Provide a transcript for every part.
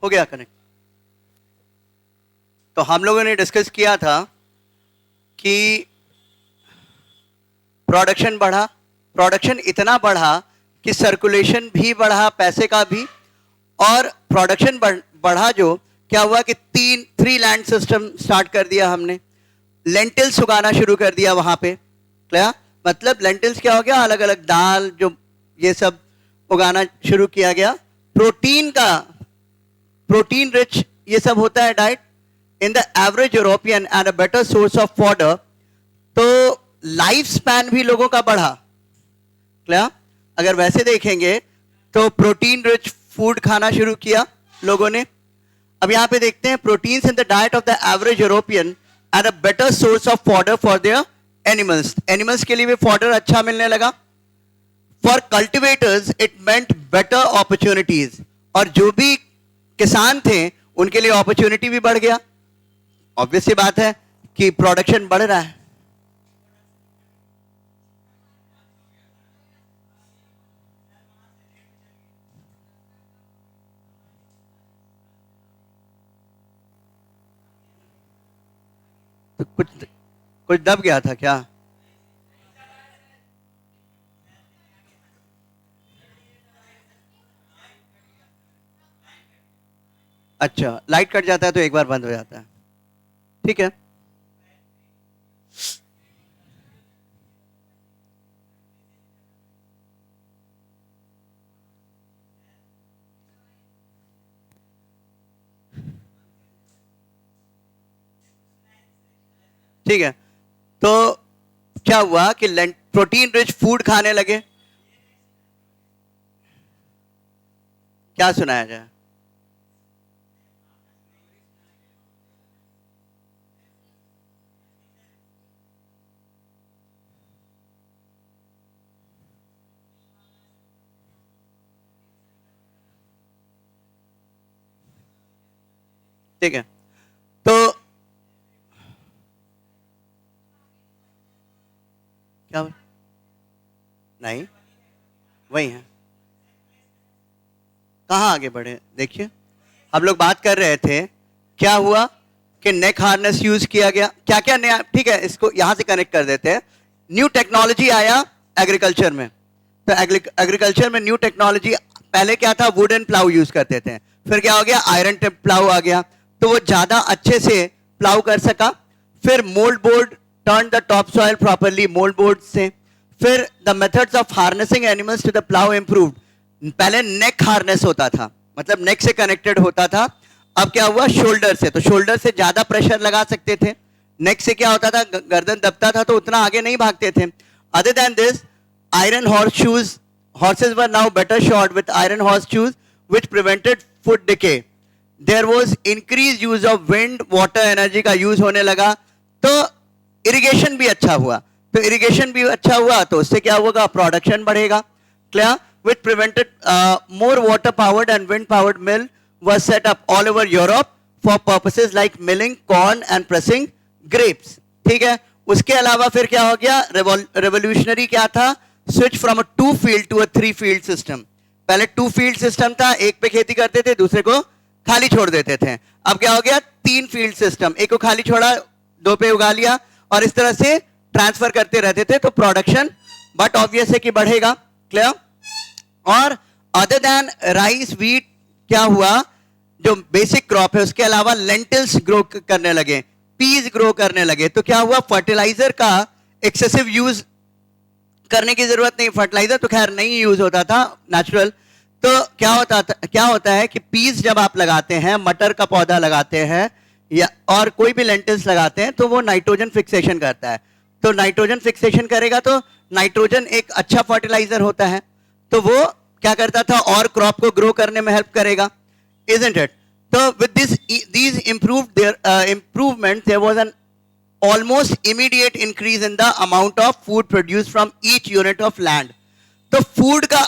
हो गया कनेक्ट। तो हम लोगों ने डिस्कस किया था कि प्रोडक्शन बढ़ा, प्रोडक्शन इतना बढ़ा कि सर्कुलेशन भी बढ़ा, पैसे का भी, और प्रोडक्शन बढ़ा जो क्या हुआ कि थ्री लैंड सिस्टम स्टार्ट कर दिया हमने, लेंटिल्स उगाना शुरू कर दिया वहां पे। क्या मतलब लेंटिल्स क्या हो गया? अलग अलग दाल जो ये सब उगाना शुरू किया गया। प्रोटीन का, प्रोटीन रिच ये सब होता है diet in the average European and a better source of fodder. तो लाइफ स्पैन भी लोगों का बढ़ा। क्या अगर वैसे देखेंगे तो प्रोटीन रिच फूड खाना शुरू किया लोगों ने। अब यहां पे देखते हैं proteins in the diet of the average European and a better source of fodder for their animals. Animals के लिए भी फॉडर अच्छा मिलने लगा। For cultivators it meant better opportunities, और जो भी किसान थे उनके लिए अपॉर्चुनिटी भी बढ़ गया। ऑब्वियस सी बात है कि प्रोडक्शन बढ़ रहा है। तो कुछ कुछ दब गया था क्या? अच्छा, लाइट कट जाता है तो एक बार बंद हो जाता है। ठीक है। ठीक है, तो क्या हुआ कि प्रोटीन रिच फूड खाने लगे। क्या सुनाया जाए? ठीक है, तो क्या नहीं, वही है। कहाँ आगे बढ़े? देखिए, हम लोग बात कर रहे थे, क्या हुआ कि नेक हार्नेस यूज किया गया। क्या क्या नया? ठीक है, इसको यहां से कनेक्ट कर देते हैं। न्यू टेक्नोलॉजी आया एग्रीकल्चर में। तो एग्रीकल्चर में न्यू टेक्नोलॉजी, पहले क्या था? वुडन प्लाऊ यूज करते थे, फिर क्या हो गया? आयरन टिप प्लाऊ आ गया, तो वो ज्यादा अच्छे से प्लाऊ कर सका। फिर mould board turn the top soil properly, mould board से। फिर the methods of harnessing animals to the plough improved. पहले नेक हार्नेस होता था, मतलब नेक से कनेक्टेड होता था। अब क्या हुआ? शोल्डर से, तो शोल्डर से ज्यादा प्रेशर लगा सकते थे। नेक से क्या होता था? गर्दन दबता था तो उतना आगे नहीं भागते थे। Other than this, iron horseshoes, horses were now better shod with iron horseshoes which prevented foot decay. There was increased use of wind, water energy का यूज होने लगा, तो इरिगेशन भी अच्छा हुआ। तो इरिगेशन भी अच्छा हुआ तो उससे क्या होगा? प्रोडक्शन बढ़ेगा। Clear? which prevented more water powered and wind powered mill was set up all over Europe for purposes like milling corn and pressing grapes. ठीक है, उसके अलावा फिर क्या हो गया? रेवोल्यूशनरी क्या था? Switch from a 2 field to a 3 field system. पहले 2 फील्ड सिस्टम था, एक पे खेती करते थे, दूसरे को खाली छोड़ देते थे। अब क्या हो गया? 3 फील्ड सिस्टम, एक को खाली छोड़ा, 2 पे उगा लिया, और इस तरह से ट्रांसफर करते रहते थे। तो प्रोडक्शन बट ऑब्वियस है कि बढ़ेगा। क्लियर? और अदर देन राइस व्हीट क्या हुआ? जो बेसिक क्रॉप है उसके अलावा लेंटिल्स ग्रो करने लगे, पीज ग्रो करने लगे। तो क्या हुआ? फर्टिलाइजर का एक्सेसिव यूज करने की जरूरत नहीं। फर्टिलाइजर तो खैर नहीं यूज होता था, नेचुरल। तो क्या होता है कि पीज जब आप लगाते हैं, मटर का पौधा लगाते हैं या और कोई भी लेंटिल्स लगाते हैं, तो वो नाइट्रोजन फिक्सेशन करता है। तो नाइट्रोजन फिक्सेशन करेगा तो नाइट्रोजन एक अच्छा फर्टिलाइजर होता है, तो वो क्या करता था? और क्रॉप को ग्रो करने में हेल्प करेगा, isn't it? So with these improvements, there was an almost immediate increase in the amount of food produced from each unit of land. तो फूड का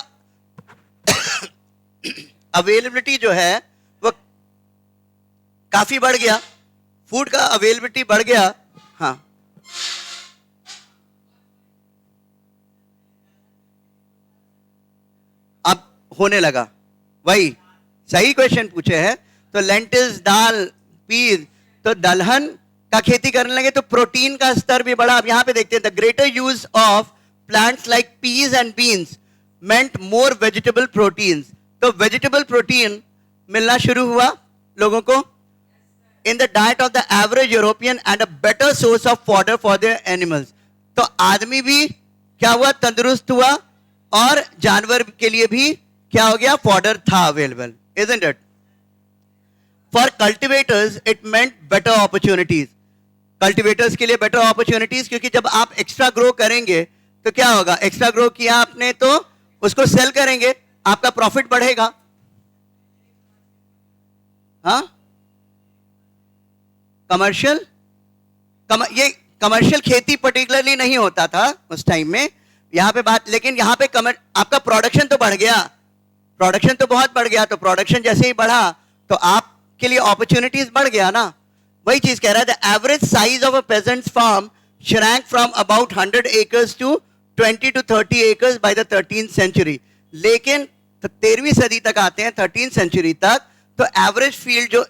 अवेलेबिलिटी जो है वो काफी बढ़ गया। फूड का अवेलेबिलिटी बढ़ गया। हाँ, अब होने लगा। वही सही क्वेश्चन पूछे हैं। तो लेंटिल्स, दाल, पीज, तो दलहन का खेती करने लगे तो प्रोटीन का स्तर भी बढ़ा। अब यहां पे देखते हैं, the greater use of plants like peas and beans meant more vegetable proteins. तो वेजिटेबल प्रोटीन मिलना शुरू हुआ लोगों को in the diet of the average European and a better source of fodder for their animals. तो आदमी भी क्या हुआ, तंदुरुस्त हुआ, और जानवर के लिए भी क्या हो गया, फॉडर था available, isn't it? For cultivators it meant better opportunities. Cultivators के लिए बेटर अपॉर्चुनिटीज, क्योंकि जब आप एक्स्ट्रा ग्रो करेंगे तो क्या होगा, एक्स्ट्रा ग्रो किया आपने तो उसको सेल करेंगे, आपका प्रॉफिट बढ़ेगा। हाँ, ये कमर्शियल खेती पर्टिकुलरली नहीं होता था उस टाइम में, यहां पे बात, लेकिन यहां पे आपका प्रोडक्शन तो बढ़ गया, प्रोडक्शन तो बहुत बढ़ गया, तो प्रोडक्शन जैसे ही बढ़ा तो आपके लिए अपॉर्चुनिटीज बढ़ गया ना। वही चीज कह रहा है, the average size of a peasant's farm shrank from about 100 acres to 20 to 30 acres by the 13th century. लेकिन 13वीं सदी तक आते हैं, 13th सेंचुरी तक, तो एवरेज फील्ड जो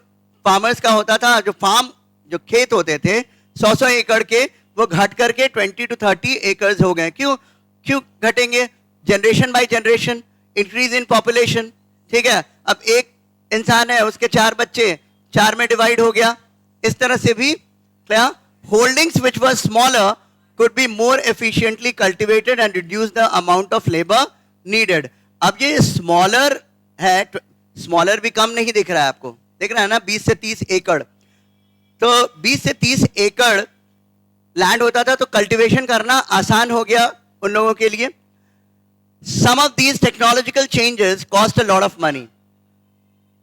फार्मर्स का होता था, जो फार्म, जो खेत होते थे 100 एकड़ के, वो घट करके 20 to 30 एकर्स हो गए। क्यों घटेंगे, generation by generation, increase in population, ठीक है। अब एक इंसान है, उसके 4 बच्चे, 4 में डिवाइड हो गया, इस तरह से भी क्या, holdings which were smaller could be more efficiently cultivated and reduce the amount of labor needed. अब ये smaller है, smaller भी कम नहीं दिख रहा है आपको, देख रहा है ना, 20 से 30 एकड़, तो 20 से 30 एकड़ लैंड होता था, तो कल्टीवेशन करना आसान हो गया उन लोगों के लिए। Some of these technological changes cost a lot of money.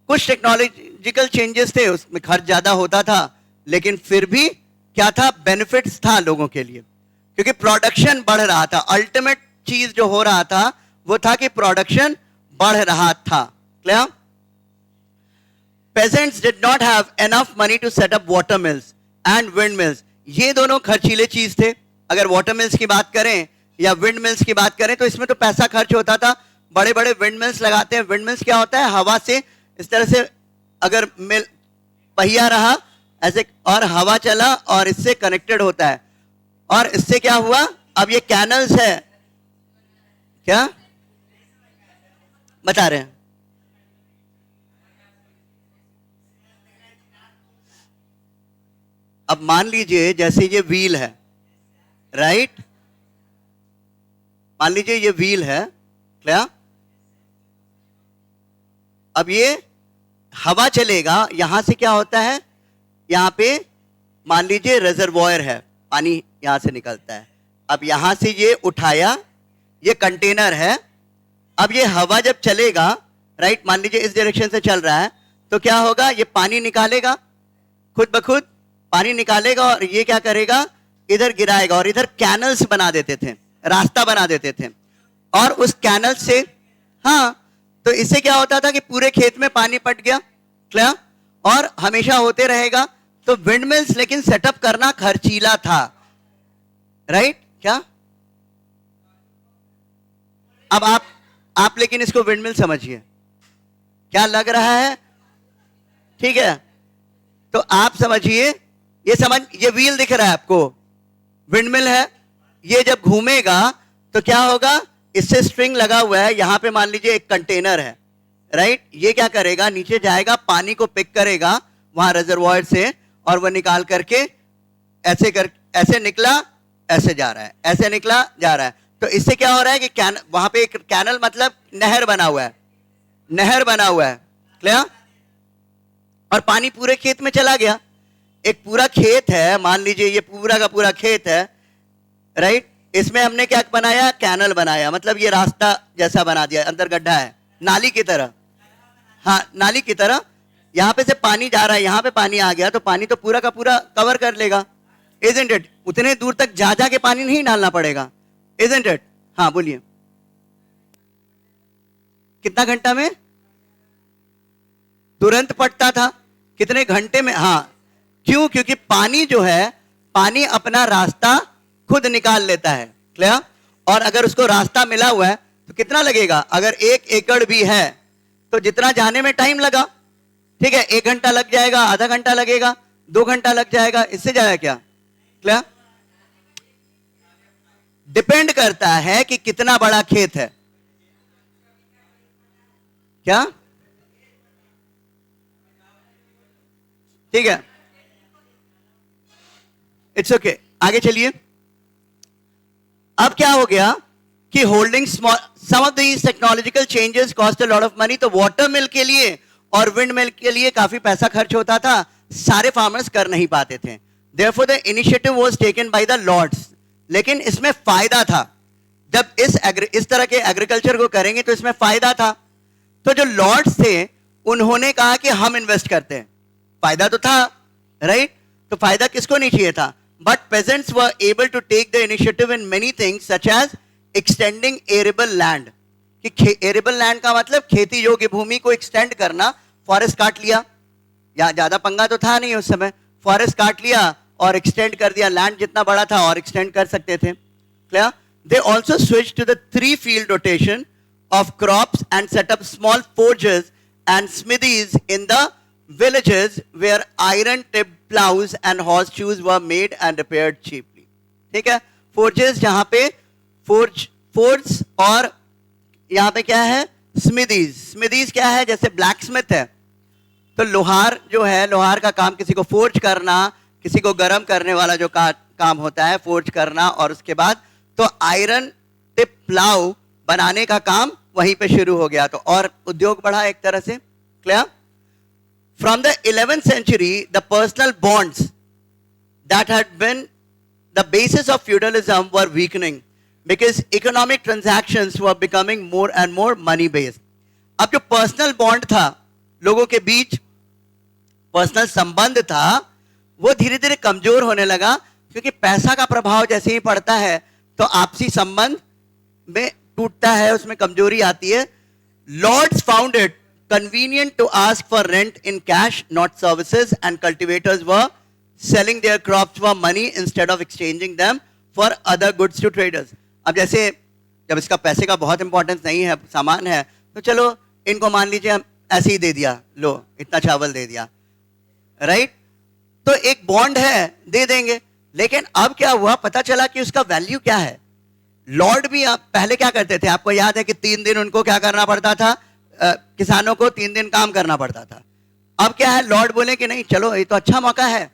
कुछ टेक्नोलॉजिकल चेंजेस थे, उसमें खर्च ज्यादा होता था, लेकिन फिर भी क्या था, बेनिफिट्स था लोगों के लिए, क्योंकि प्रोडक्शन बढ़ रहा था। अल्टीमेट चीज जो हो रहा था वो था कि प्रोडक्शन बढ़ रहा था। Clear? Peasants did not have enough money to set up water mills and wind mills. ये दोनों खर्चीले चीज थे। अगर वाटर मिल्स की बात करें या विंड मिल्स की बात करें तो इसमें तो पैसा खर्च होता था। बड़े बड़े विंड मिल्स लगाते हैं। विंड मिल्स क्या होता है, हवा से इस तरह से अगर मिल पहिया रहा ऐसे और हवा चला और इससे कनेक्टेड होता है, और इससे क्या हुआ, अब ये कैनल्स है, क्या बता रहे हैं, अब मान लीजिए जैसे ये व्हील है, राइट, मान लीजिए ये व्हील है, क्या, अब ये हवा चलेगा, यहां से क्या होता है, यहां पे मान लीजिए रिजर्वॉयर है, पानी यहां से निकलता है, अब यहां से ये उठाया, ये कंटेनर है, अब ये हवा जब चलेगा, राइट, मान लीजिए इस डायरेक्शन से चल रहा है, तो क्या होगा, ये पानी निकालेगा, खुद ब खुद पानी निकालेगा, और ये क्या करेगा, इधर गिराएगा, और इधर कैनल्स बना देते थे, रास्ता बना देते थे, और उस कैनल से, हाँ, तो इससे क्या होता था कि पूरे खेत में पानी पट गया, क्लियर, और हमेशा होते रहेगा। तो विंडमिल्स लेकिन सेटअप करना खर्चीला था, राइट, क्या, अब आप लेकिन इसको विंडमिल समझिए, क्या लग रहा है, ठीक है, तो आप समझिए, ये व्हील दिख रहा है आपको, विंडमिल है, ये जब घूमेगा तो क्या होगा, इससे स्ट्रिंग लगा हुआ है, यहां पे मान लीजिए एक कंटेनर है, राइट, ये क्या करेगा, नीचे जाएगा, पानी को पिक करेगा वहां रिजर्वॉयर से, और वह निकाल करके ऐसे निकला, ऐसे जा रहा है, ऐसे निकला, जा रहा है। तो इससे क्या हो रहा है कि वहां पे एक कैनल मतलब नहर बना हुआ है, नहर बना हुआ है, क्लियर, और पानी पूरे खेत में चला गया। एक पूरा खेत है, मान लीजिए ये पूरा का पूरा खेत है, राइट, इसमें हमने क्या बनाया, कैनल बनाया, मतलब ये रास्ता जैसा बना दिया, अंदर गड्ढा है, नाली की तरह, हाँ, नाली की तरह, यहां पे से पानी जा रहा है, यहां पे पानी आ गया, तो पानी तो पूरा का पूरा कवर कर लेगा, isn't it? उतने दूर तक जा के पानी नहीं डालना पड़ेगा, isn't it? हाँ, बोलिए, कितना घंटा में तुरंत पड़ता था, कितने घंटे में, हाँ, क्यों, क्योंकि पानी जो है, पानी अपना रास्ता खुद निकाल लेता है, क्लियर, और अगर उसको रास्ता मिला हुआ है तो कितना लगेगा, अगर 1 एकड़ भी है तो जितना जाने में टाइम लगा, ठीक है, 1 घंटा लग जाएगा, आधा घंटा लगेगा, 2 घंटा लग जाएगा, इससे ज्यादा क्या? क्लियर? डिपेंड करता है कि कितना बड़ा खेत है। क्या? ठीक है, इट्स ओके, आगे चलिए। अब क्या हो गया कि holding small, some of these technological changes cost a lot of money. तो वाटर मिल के लिए और विंड मिल के लिए काफी पैसा खर्च होता था, सारे फार्मर्स कर नहीं पाते थे। Therefore the initiative was taken by the lords. लेकिन इसमें फायदा था, जब इस तरह के एग्रीकल्चर को करेंगे तो इसमें फायदा था। तो जो लॉर्ड्स थे उन्होंने कहा कि हम इन्वेस्ट करते हैं, फायदा तो था, राइट? तो फायदा किसको नहीं चाहिए था? But peasants were able to take the initiative in many things such as extending arable land। कि arable land का मतलब खेती योग्य भूमि को एक्सटेंड करना। फॉरेस्ट काट लिया, या ज्यादा पंगा तो था नहीं उस समय, फॉरेस्ट काट लिया और एक्सटेंड कर दिया, लैंड जितना बड़ा था और एक्सटेंड कर सकते थे। Clear? They also switch to the 3 field rotation of crops and set up small forges and smithies in the villages where iron tipped plows and horseshoes were made and repaired cheaply। ठीक है, forges जहां पे forge और यहां पे क्या है? स्मिदीज क्या है? जैसे ब्लैक स्मिथ है तो लोहार जो है, लोहार का काम किसी को फोर्ज करना, किसी को गर्म करने वाला जो काम होता है फोर्ज करना, और उसके बाद तो आयरन टिप प्लाउ बनाने का काम वहीं पे शुरू हो गया। तो और उद्योग बढ़ा एक तरह से। Clear? From the 11th century, the personal bonds that had been the basis of feudalism were weakening because economic transactions were becoming more and more money based। अब जो पर्सनल बॉन्ड था, लोगों के बीच पर्सनल संबंध था, वो धीरे धीरे कमजोर होने लगा, क्योंकि पैसा का प्रभाव जैसे ही पड़ता है तो आपसी संबंध में टूटता है, उसमें कमजोरी आती है। Lords found it convenient to ask for rent in cash, not services, and cultivators were selling their crops for money instead of exchanging them for other goods to traders। अब जैसे जब इसका पैसे का बहुत इंपॉर्टेंस नहीं है, सामान है, तो चलो इनको मान लीजिए हम ऐसे ही दे दिया, लो इतना चावल दे दिया, राइट? तो एक बॉन्ड है, दे देंगे। लेकिन अब क्या हुआ, पता चला कि उसका वैल्यू क्या है। लॉर्ड भी पहले क्या करते थे, आपको याद है कि 3 दिन उनको क्या करना पड़ता था, किसानों को 3 दिन काम करना पड़ता था। अब क्या है, लॉर्ड बोले कि नहीं चलो ये तो अच्छा मौका है,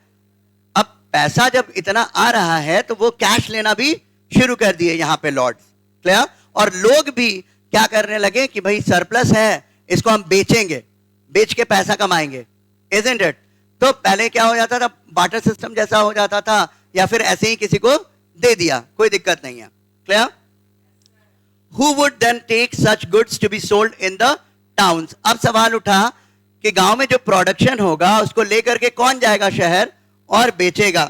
अब पैसा जब इतना आ रहा है तो वो कैश लेना भी शुरू कर दिए यहाँ पे लॉर्ड्स। क्लियर? और लोग भी क्या करने लगे कि भाई सरप्लस है, इसको हम बेचेंगे, बेच के पैसा कमाएंगे, इजंट इट? तो पहले क्या हो जाता था, बार्टर सिस्टम जैसा हो जाता था, या फिर ऐसे ही किसी को दे दिया, कोई दिक्कत नहीं है। Clear? Who would then take such goods to be sold in the towns? अब सवाल उठा कि गांव में जो प्रोडक्शन होगा उसको लेकर के कौन जाएगा शहर और बेचेगा।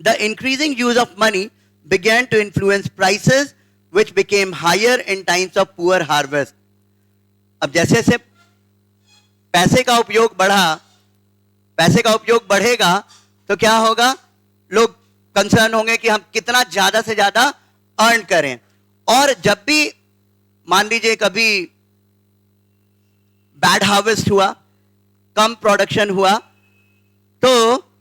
The increasing use of money began to influence prices which became higher in times of poor harvest। अब जैसे जैसे पैसे का उपयोग बढ़ा, पैसे का उपयोग बढ़ेगा तो क्या होगा, लोग कंसर्न होंगे कि हम कितना ज्यादा से ज्यादा अर्न करें। और जब भी मान लीजिए कभी बैड हार्वेस्ट हुआ, कम प्रोडक्शन हुआ, तो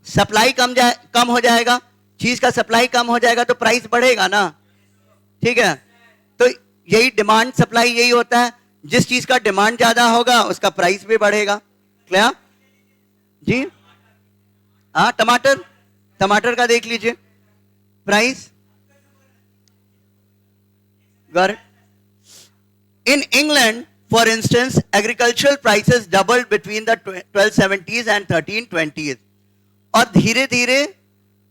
सप्लाई कम हो जाएगा, चीज का सप्लाई कम हो जाएगा तो प्राइस बढ़ेगा ना। ठीक है, तो यही डिमांड सप्लाई यही होता है, जिस चीज का डिमांड ज्यादा होगा उसका प्राइस भी बढ़ेगा। क्लियर जी? हाँ, टमाटर का देख लीजिए price. Got it? In England, for instance, agricultural prices doubled between the 1270s and 1320s। और धीरे धीरे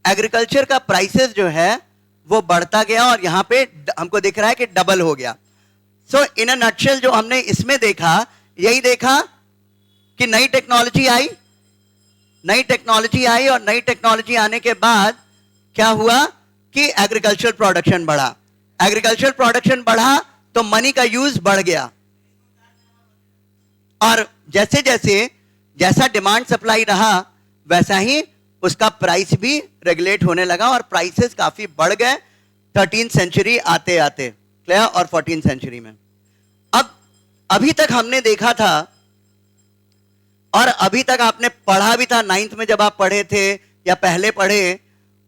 एग्रीकल्चर का प्राइसेस जो है वो बढ़ता गया, और यहां पे हमको दिख रहा है कि डबल हो गया। सो इन अ नटशेल जो हमने इसमें देखा, यही देखा कि नई टेक्नोलॉजी आई, और नई टेक्नोलॉजी आने के बाद क्या हुआ कि एग्रीकल्चर प्रोडक्शन बढ़ा। एग्रीकल्चर प्रोडक्शन बढ़ा तो मनी का यूज बढ़ गया, और जैसे जैसे जैसा डिमांड सप्लाई रहा वैसा ही उसका प्राइस भी रेगुलेट होने लगा, और प्राइसेस काफी बढ़ गए 13th सेंचुरी आते आते। क्लियर? और 14th सेंचुरी में। अब अभी तक हमने देखा था और अभी तक आपने पढ़ा भी था, 9th में जब आप पढ़े थे या पहले पढ़े,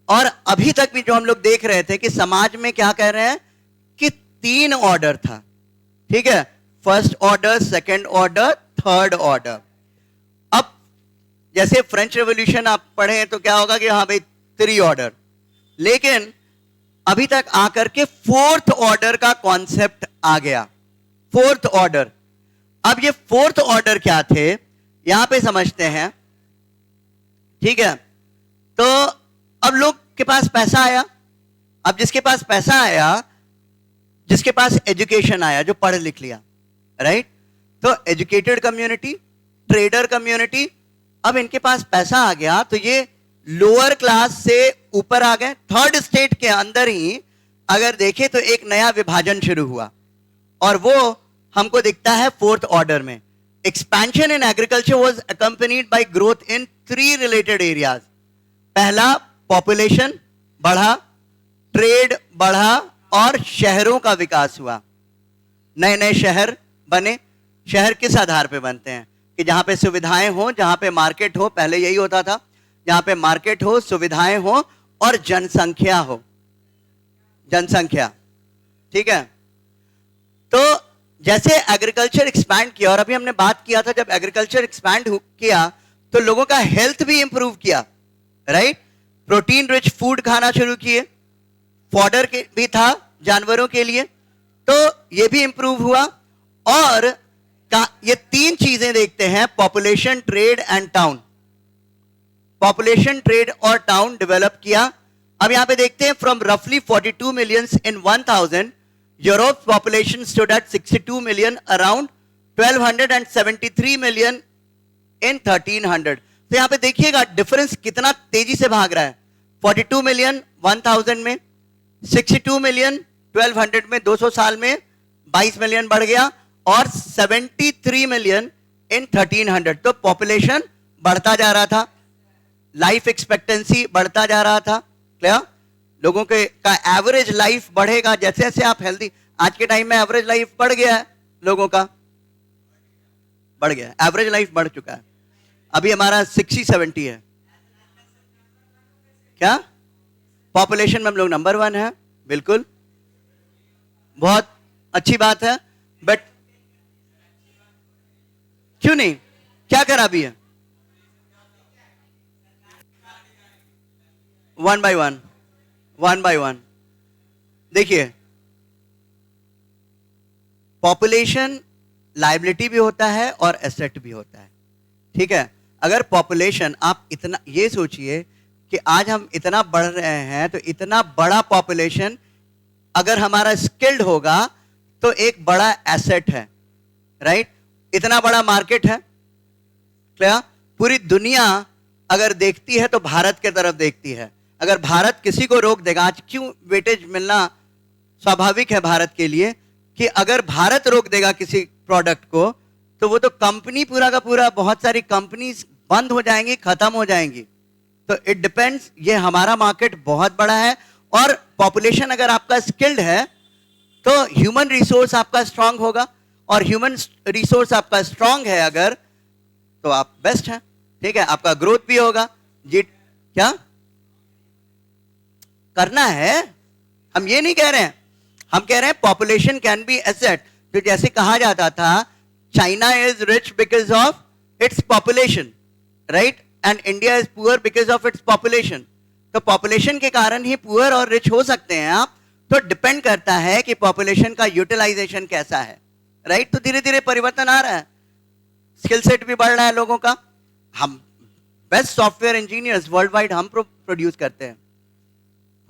और अभी तक भी जो हम लोग देख रहे थे कि समाज में क्या कह रहे हैं कि 3 ऑर्डर था, ठीक है, first order, second order, third order. अब जैसे फ्रेंच रेवोल्यूशन आप पढ़े तो क्या होगा कि हाँ भाई 3 ऑर्डर, लेकिन अभी तक आकर के 4th ऑर्डर का कॉन्सेप्ट आ गया, 4th ऑर्डर। अब ये 4th ऑर्डर क्या थे यहां पे समझते हैं, ठीक है। तो अब लोग के पास पैसा आया, अब जिसके पास पैसा आया, जिसके पास एजुकेशन आया, जो पढ़ लिख लिया, राइट, तो एजुकेटेड कम्युनिटी, ट्रेडर कम्युनिटी, अब इनके पास पैसा आ गया तो ये लोअर क्लास से ऊपर आ गए। थर्ड स्टेट के अंदर ही अगर देखें तो एक नया विभाजन शुरू हुआ, और वो हमको दिखता है 4th ऑर्डर में। Expansion in agriculture was accompanied by growth in 3 related areas. पहला, पॉपुलेशन बढ़ा, ट्रेड बढ़ा, और शहरों का विकास हुआ। नए नए शहर बने। शहर किस आधार पे बनते हैं कि जहां पे सुविधाएं हो, जहां पे मार्केट हो, पहले यही होता था, जहां पे मार्केट हो, सुविधाएं हो और जनसंख्या हो, जनसंख्या, ठीक है। तो जैसे एग्रीकल्चर एक्सपैंड किया, और अभी हमने बात किया था जब एग्रीकल्चर एक्सपैंड किया तो लोगों का हेल्थ भी इंप्रूव किया, राइट, प्रोटीन रिच फूड खाना शुरू किए, फॉडर के भी था जानवरों के लिए, तो ये भी इंप्रूव हुआ। और ये 3 चीजें देखते हैं, population, trade and town. Population, trade और टाउन डेवलप किया। अब यहां पे देखते हैं, फ्रॉम रफली 42 millions in 1000, Europe population stood at 62 million, around 1273 million in 1300। तो यहां पे देखिएगा डिफरेंस कितना तेजी से भाग रहा है। 42 मिलियन 1000 में, 62 मिलियन 1200 में, 200 साल में 22 मिलियन बढ़ गया, और 73 मिलियन इन 1300। तो पॉपुलेशन बढ़ता जा रहा था, लाइफ एक्सपेक्टेंसी बढ़ता जा रहा था, क्लियर। लोगों के का एवरेज लाइफ बढ़ेगा जैसे जैसे आप हेल्दी। आज के टाइम में एवरेज लाइफ बढ़ गया है, लोगों का बढ़ गया है, एवरेज लाइफ बढ़ चुका है। अभी हमारा 60-70 है, क्या पॉपुलेशन में हम लोग नंबर 1 है, बिल्कुल, बहुत अच्छी बात है। बट क्यों नहीं, क्या खराबी है? 1 by 1, 1 by 1 देखिए, पॉपुलेशन लायबिलिटी भी होता है और एसेट भी होता है, ठीक है। अगर पॉपुलेशन, आप इतना ये सोचिए कि आज हम इतना बढ़ रहे हैं, तो इतना बड़ा पॉपुलेशन अगर हमारा स्किल्ड होगा तो एक बड़ा एसेट है, राइट। इतना बड़ा मार्केट है, क्या पूरी दुनिया अगर देखती है तो भारत के तरफ देखती है। अगर भारत किसी को रोक देगा, आज क्यों वेटेज मिलना स्वाभाविक है भारत के लिए, कि अगर भारत रोक देगा किसी प्रोडक्ट को तो वो तो कंपनी पूरा का पूरा, बहुत सारी कंपनीज बंद हो जाएंगी, खत्म हो जाएंगी। तो इट डिपेंड्स, ये हमारा मार्केट बहुत बड़ा है, और पॉपुलेशन अगर आपका स्किल्ड है तो ह्यूमन रिसोर्स आपका स्ट्रांग होगा, और ह्यूमन रिसोर्स आपका स्ट्रांग है अगर, तो आप बेस्ट हैं, ठीक है, आपका ग्रोथ भी होगा जी। क्या करना है, हम ये नहीं कह रहे हैं, हम कह रहे हैं पॉपुलेशन कैन बी एसेट। तो जैसे कहा जाता था, China is rich because of its population, right, and India is poor because of its population. तो पॉपुलेशन के कारण ही पुअर और रिच हो सकते हैं आप। तो डिपेंड करता है कि पॉपुलेशन का यूटिलाइजेशन कैसा है, राइट। तो धीरे धीरे परिवर्तन आ रहा है, स्किल सेट भी बढ़ रहा है लोगों का। हम best software engineers world wide हम प्रोड्यूस करते हैं,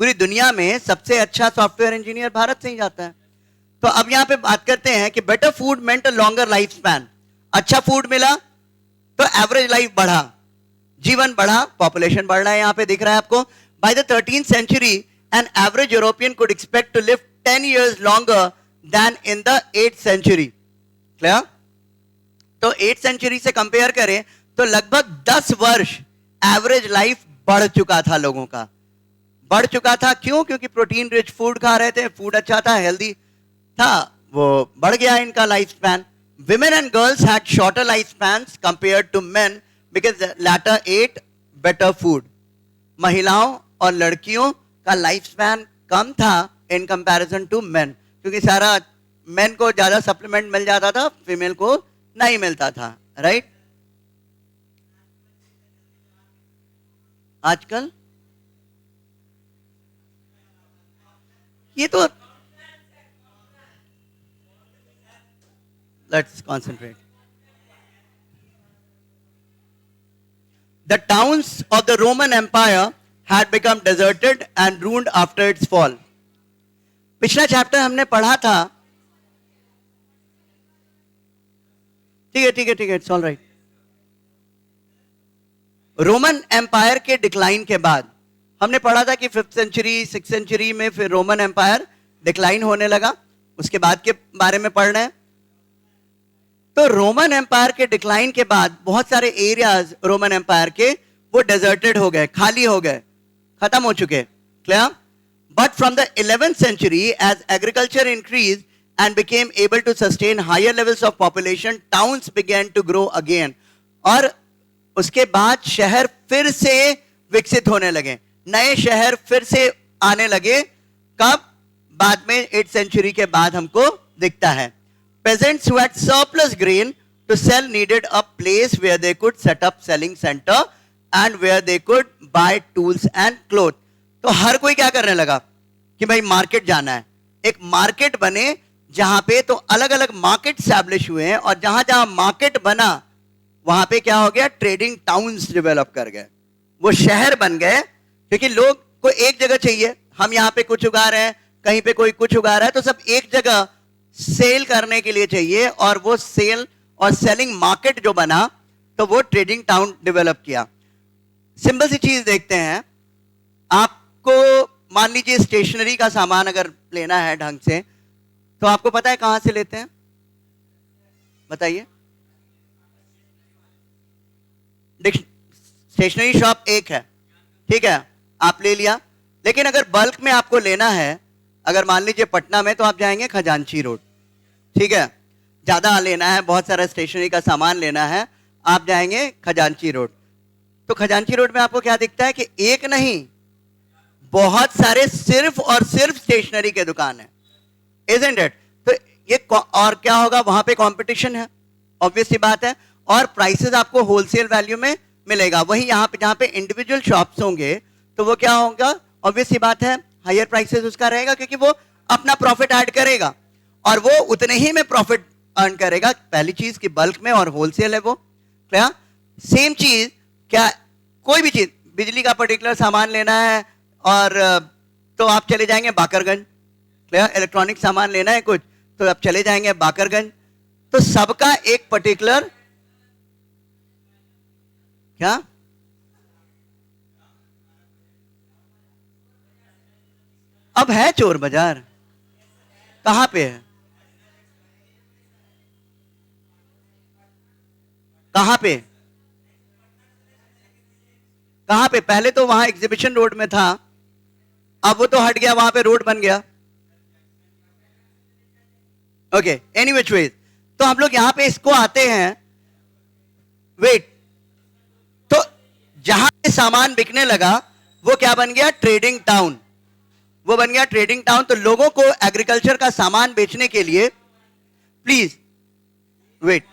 पूरी दुनिया में सबसे अच्छा सॉफ्टवेयर इंजीनियर भारत से ही जाता है। तो अब यहां पे बात करते हैं कि better food meant a longer life span. अच्छा फूड मिला तो एवरेज लाइफ बढ़ा, जीवन बढ़ा, पॉपुलेशन बढ़ रहा है, यहां पे दिख रहा है आपको। By the 13th century an average European could expect to live 10 years longer than in the 8th century, clear. तो 8th century से कंपेयर करें तो लगभग 10 वर्ष एवरेज लाइफ बढ़ चुका था, लोगों का बढ़ चुका था। क्यों? क्योंकि प्रोटीन रिच फूड खा रहे थे, फूड अच्छा था, हेल्दी था, वो बढ़ गया इनका life span. Women and girls had shorter lifespans compared to men because the latter ate better food. महिलाओं और लड़कियों का लाइफ स्पैन कम था इन कंपैरिजन टू मेन, क्योंकि सारा मेन को ज्यादा सप्लीमेंट मिल जाता था, फीमेल को नहीं मिलता था, राइट? आजकल ये तो let's concentrate. The towns of the Roman Empire had become deserted and ruined after its fall. पिछला चैप्टर हमने पढ़ा था. ठीक है, it's all right. Roman empire के डिक्लाइन के बाद हमने पढ़ा था कि 5th सेंचुरी 6th सेंचुरी में फिर रोमन एम्पायर डिक्लाइन होने लगा. उसके बाद के बारे में पढ़ रहे हैं. तो रोमन एम्पायर के डिक्लाइन के बाद बहुत सारे एरियाज रोमन एम्पायर के वो डेजर्टेड हो गए, खाली हो गए, खत्म हो चुके. Clear? But from the 11th century, as agriculture increased and became able to sustain higher levels of population, towns began to grow again. और उसके बाद शहर फिर से विकसित होने लगे, नए शहर फिर से आने लगे. कब? बाद में 8th century के बाद हमको दिखता है. Peasants who had surplus grain to sell needed a place where they could set up selling center and where they could buy tools and clothes. तो हर कोई क्या करने लगा कि भाई मार्केट जाना है. एक मार्केट बने जहां पे, तो अलग अलग मार्केट स्टैब्लिश हुए हैं, और जहां जहां मार्केट बना वहां पे क्या हो गया, ट्रेडिंग टाउन्स डेवलप कर गए, वो शहर बन गए. क्योंकि लोग को एक जगह चाहिए. हम यहाँ पे कुछ उगा रहे हैं, कहीं पे कोई कुछ उगा रहा है, तो सब एक जगह सेल करने के लिए चाहिए, और वो सेल और सेलिंग मार्केट जो बना, तो वो ट्रेडिंग टाउन डेवलप किया. सिंपल सी चीज देखते हैं. आपको मान लीजिए स्टेशनरी का सामान अगर लेना है ढंग से, तो आपको पता है कहां से लेते हैं? बताइए. स्टेशनरी शॉप एक है, ठीक है, आप ले लिया. लेकिन अगर बल्क में आपको लेना है, अगर मान लीजिए पटना में, तो आप जाएंगे खजांची रोड. ठीक है, ज्यादा लेना है, बहुत सारा स्टेशनरी का सामान लेना है, आप जाएंगे खजांची रोड. तो खजांची रोड में आपको क्या दिखता है कि एक नहीं, बहुत सारे सिर्फ और सिर्फ स्टेशनरी के दुकान है. Isn't it? तो ये और क्या होगा, वहां पे कंपटीशन है, ऑब्वियस सी बात है, और प्राइसेस आपको होलसेल वैल्यू में मिलेगा. वहीं यहाँ पे जहां पे इंडिविजुअल शॉप्स होंगे, तो वो क्या होगा, ऑब्वियस सी बात है, हायर प्राइसेस उसका रहेगा, क्योंकि वो अपना प्रॉफिट ऐड करेगा, और वो उतने ही में प्रॉफिट अर्न करेगा. पहली चीज कि बल्क में और होलसेल है वो. क्या सेम चीज, क्या कोई भी चीज, बिजली का पर्टिकुलर सामान लेना है, और तो आप चले जाएंगे बाकरगंज. क्लियर? इलेक्ट्रॉनिक सामान लेना है कुछ, तो आप चले जाएंगे बाकरगंज. तो सबका एक पर्टिकुलर क्या, अब है चोर बाजार. कहां पे है? कहां पे? कहां पे? पहले तो वहां एग्जीबिशन रोड में था, अब वो तो हट गया, वहां पे रोड बन गया. ओके, एनी विच वेज, तो हम लोग यहां पे इसको आते हैं. वेट, तो जहां पे सामान बिकने लगा वो क्या बन गया, ट्रेडिंग टाउन. वो बन गया ट्रेडिंग टाउन. तो लोगों को एग्रीकल्चर का सामान बेचने के लिए, please wait,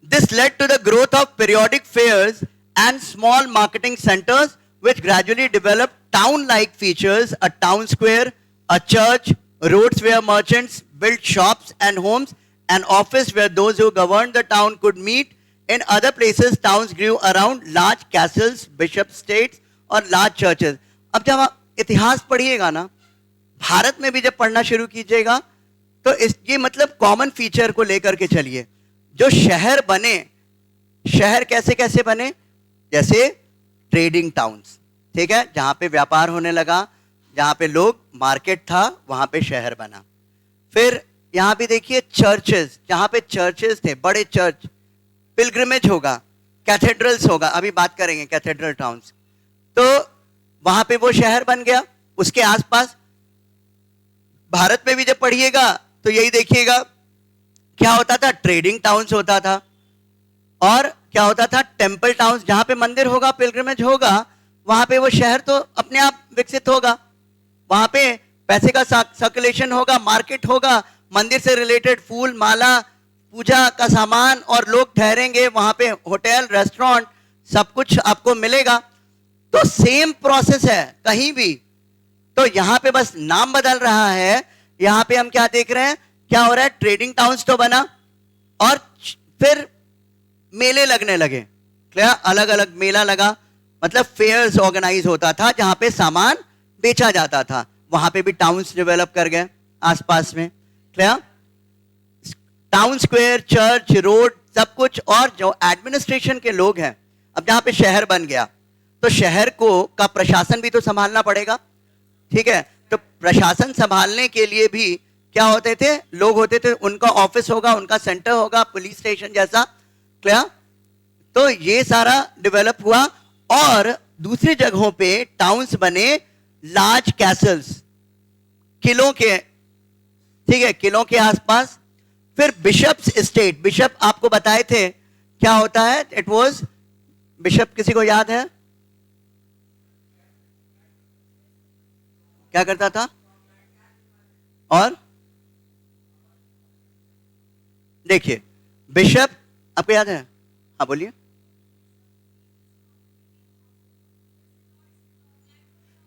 this led to the growth of periodic fairs and small marketing centers which gradually developed town-like features, a town square, a church, roads where merchants built shops and homes, an office where those who governed the town could meet. In other places, towns grew around large castles, bishop states और large churches. अब जब आप इतिहास पढ़िएगा ना, भारत में भी जब पढ़ना शुरू कीजिएगा, तो ये मतलब कॉमन फीचर को लेकर के चलिए. जो शहर बने, शहर कैसे कैसे बने, जैसे ट्रेडिंग टाउन्स. ठीक है, जहां पे व्यापार होने लगा, जहां पे लोग, मार्केट था, वहां पे शहर बना. फिर यहां भी देखिए चर्चेस, जहां पे चर्चेस थे, बड़े चर्च, पिलग्रिमेज होगा, कैथेड्रल्स होगा, अभी बात करेंगे कैथेड्रल टाउन्स. तो वहां पे वो शहर बन गया. उसके आसपास भारत में भी जब पढ़िएगा तो यही देखिएगा क्या होता था, ट्रेडिंग टाउन्स होता था, और क्या होता था, टेम्पल टाउन्स, जहां पे मंदिर होगा, पिलग्रिमेज होगा, वहां पे वो शहर तो अपने आप विकसित होगा, वहां पे पैसे का सर्कुलेशन होगा, मार्केट होगा, मंदिर से रिलेटेड फूल माला पूजा का सामान, और लोग ठहरेंगे वहां पे, होटल रेस्टोरेंट सब कुछ आपको मिलेगा। तो सेम प्रोसेस है कहीं भी, तो यहां पे बस नाम बदल रहा है। यहां पे हम क्या देख रहे हैं, क्या हो रहा है, ट्रेडिंग टाउन्स तो बना, और फिर मेले लगने लगे। क्या, अलग अलग मेला लगा, मतलब फेयर्स ऑर्गेनाइज होता था जहां पे सामान बेचा जाता था, वहां पे भी टाउन्स डेवलप कर गए आसपास में। क्या, टाउन स्क्वायर, चर्च, रोड सब कुछ, और जो एडमिनिस्ट्रेशन के लोग हैं, अब जहां पे शहर बन गया तो शहर को का प्रशासन भी तो संभालना पड़ेगा, ठीक है। तो प्रशासन संभालने के लिए भी क्या होते थे, लोग होते थे, उनका ऑफिस होगा, उनका सेंटर होगा, पुलिस स्टेशन जैसा। क्या, तो ये सारा डेवलप हुआ, और दूसरी जगहों पे टाउन्स बने, लार्ज कैसल्स, किलों के, ठीक है, किलों के आसपास। फिर बिशप्स स्टेट, बिशप आपको बताए थे क्या होता है, इट वाज, बिशप किसी को याद है क्या करता था? और देखिए, बिशप आपको याद है, हाँ बोलिए।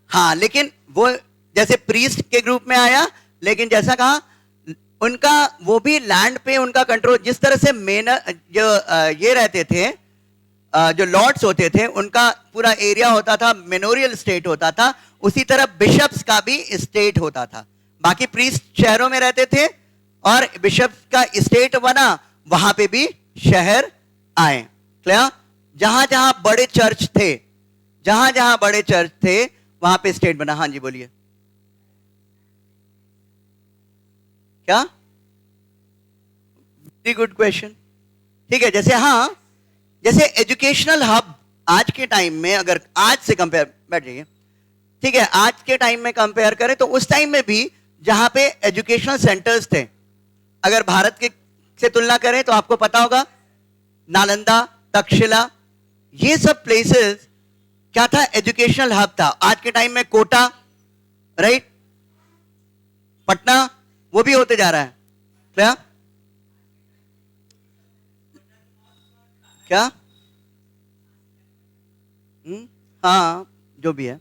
हाँ, लेकिन वो जैसे प्रीस्ट के ग्रुप में आया, लेकिन जैसा कहा उनका वो भी लैंड पे उनका कंट्रोल, जिस तरह से मेन जो ये रहते थे, जो लॉर्ड्स होते थे, उनका पूरा एरिया होता था, मेनोरियल स्टेट होता था, उसी तरह बिशप्स का भी स्टेट होता था। बाकी प्रीस्ट शहरों में रहते थे, और बिशप्स का स्टेट बना, वहां पे भी शहर आए। क्या, जहां जहां बड़े चर्च थे, जहां जहां बड़े चर्च थे वहां पे स्टेट बना। हाँ जी बोलिए। क्या, वेरी गुड क्वेश्चन, ठीक है। जैसे, हाँ, जैसे एजुकेशनल हब आज के टाइम में, अगर आज से कंपेयर, बैठ जाइए, ठीक है, आज के टाइम में कंपेयर करें तो उस टाइम में भी जहां पे एजुकेशनल सेंटर्स थे, अगर भारत के से तुलना करें तो आपको पता होगा, नालंदा, तक्षशिला, ये सब प्लेसेस क्या था, एजुकेशनल हब था। आज के टाइम में कोटा, राइट, पटना, वो भी होते जा रहा है। क्या क्या, हाँ, जो भी है।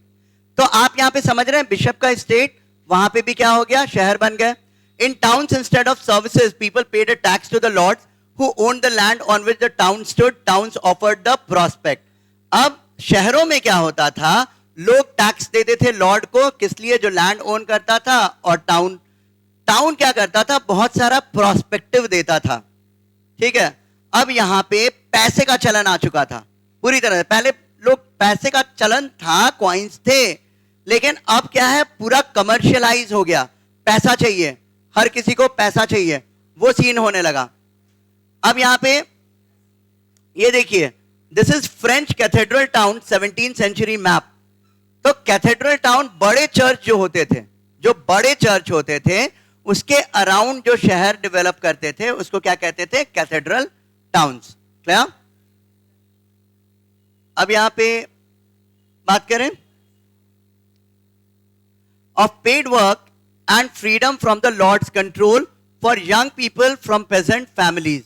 तो आप यहां पे समझ रहे हैं, बिशप का स्टेट, वहां पे भी क्या हो गया, शहर बन गए। In towns instead of services people paid a tax to the lords who own the land on which the town stood, towns offered the prospect. अब शहरों में क्या होता था, लोग टैक्स देते थे लॉर्ड को, किस लिए, जो लैंड ओन करता था, और टाउन टाउन क्या करता था, बहुत सारा प्रॉस्पेक्टिव देता था, ठीक है। अब यहां पे पैसे का चलन आ चुका था पूरी तरह से। पहले लोग पैसे का चलन था, कॉइन्स थे, लेकिन अब क्या है, पूरा कमर्शियलाइज हो गया, पैसा चाहिए, हर किसी को पैसा चाहिए, वो सीन होने लगा। अब यहां पे ये देखिए, this is French cathedral town 17th century map. तो कैथेड्रल टाउन, बड़े चर्च जो होते थे, जो बड़े चर्च होते थे, उसके अराउंड जो शहर डेवलप करते थे, उसको क्या कहते थे, कैथेड्रल टाउन्स। क्या, अब यहां पे बात करें of paid work and freedom from the lords control for young people from peasant families.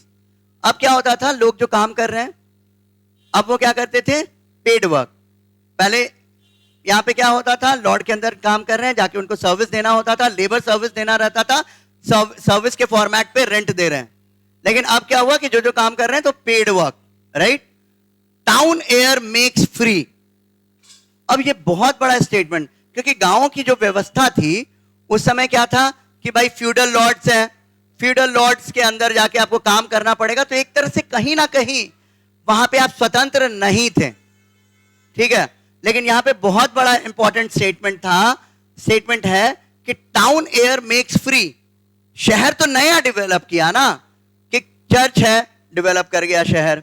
अब क्या होता था, लोग जो काम कर रहे हैं, अब वो क्या करते थे, पेड वर्क। पहले यहां पे क्या होता था, लॉर्ड के अंदर काम कर रहे हैं, जाके उनको सर्विस देना होता था, लेबर सर्विस देना रहता था, सर्विस के फॉर्मेट पे रेंट दे रहे हैं। लेकिन अब क्या हुआ कि जो जो काम कर रहे हैं तो paid work, right. Town air makes free. अब ये बहुत बड़ा स्टेटमेंट, क्योंकि गांवों की जो व्यवस्था थी उस समय क्या था कि भाई फ्यूडल लॉर्ड्स हैं, फ्यूडल लॉर्ड्स के अंदर जाके आपको काम करना पड़ेगा, तो एक तरह से कहीं ना कहीं वहां पे आप स्वतंत्र नहीं थे, ठीक है। लेकिन यहां पे बहुत बड़ा इंपॉर्टेंट स्टेटमेंट है कि टाउन एयर मेक्स फ्री। शहर तो नया डेवलप किया ना, कि चर्च है, डेवलप कर गया शहर,